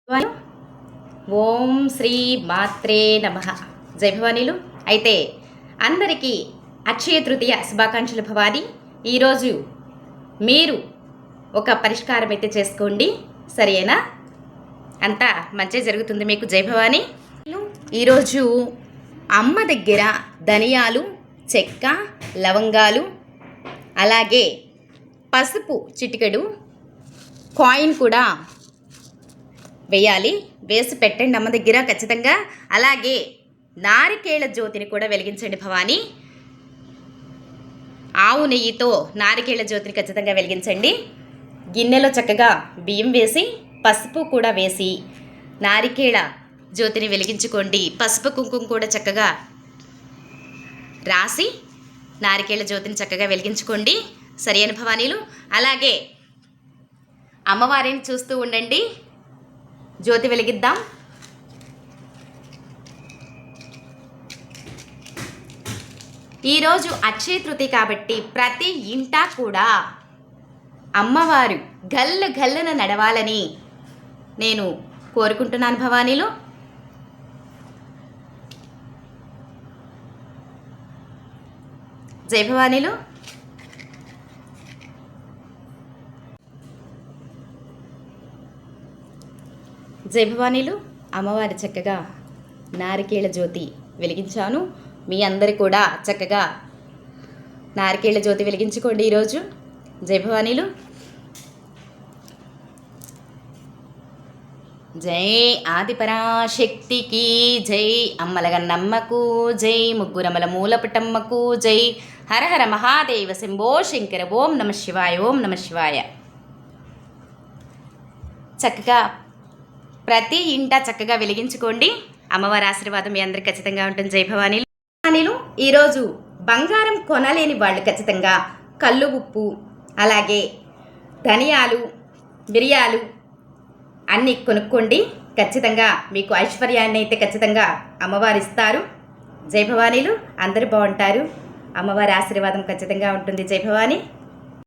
ఓం శ్రీ మాత్రే నమః. జై భవానీలు. అయితే అందరికీ అక్షయ తృతీయ శుభాకాంక్షలు భవాని. ఈరోజు మీరు ఒక పరిష్కారం అయితే చేసుకోండి, సరేనా? అంతా మంచి జరుగుతుంది మీకు. జై భవాని. ఈరోజు అమ్మ దగ్గర ధనియాలు, చెక్క, లవంగాలు, అలాగే పసుపు చిటికెడు, కాయిన్ కూడా వేయాలి. వేసి పెట్టండి అమ్మ దగ్గర ఖచ్చితంగా. అలాగే నారికేళ జ్యోతిని కూడా వెలిగించండి భవాని. ఆవు నెయ్యితో నారికేళ జ్యోతిని ఖచ్చితంగా వెలిగించండి. గిన్నెలో చక్కగా బియ్యం వేసి పసుపు కూడా వేసి నారికేళ జ్యోతిని వెలిగించుకోండి. పసుపు కుంకుమ కూడా చక్కగా రాసి నారికేళ జ్యోతిని చక్కగా వెలిగించుకోండి, సరైన భవానీలు. అలాగే అమ్మవారిని చూస్తూ ఉండండి, జ్యోతి వెలిగిద్దాం. ఈరోజు అక్షయ తృతీయ కాబట్టి ప్రతి ఇంటా కూడా అమ్మవారు గల్లు గల్లున నడవాలని నేను కోరుకుంటున్నాను భవానీలు. జై భవానీలు. జై భవానీలు. అమ్మవారి చక్కగా నారికేళ జ్యోతి వెలిగించాను. మీ అందరు కూడా చక్కగా నారికేళ జ్యోతి వెలిగించుకోండి ఈరోజు. జై భవానీలు. జై ఆదిపరాశక్తికి జై. అమ్మలగన్నమ్మకు జై. ముగ్గురమ్మల మూలపుటమ్మకు జై. హర హర మహాదేవ శంభో శంకర. ఓం నమ శివాయ. ఓం నమ శివాయ. చక్కగా ప్రతి ఇంట చక్కగా వెలిగించుకోండి. అమ్మవారి ఆశీర్వాదం మీ అందరికి ఖచ్చితంగా ఉంటుంది. జై భవానీలు. ఈరోజు బంగారం కొనలేని వాళ్ళు ఖచ్చితంగా కల్లు ఉప్పు, అలాగే ధనియాలు, మిరియాలు అన్నీ కొనుక్కోండి. ఖచ్చితంగా మీకు ఐశ్వర్యాన్ని అయితే ఖచ్చితంగా అమ్మవారు ఇస్తారు. జై భవానీలు. అందరూ బాగుంటారు. అమ్మవారి ఆశీర్వాదం ఖచ్చితంగా ఉంటుంది. జై భవాని.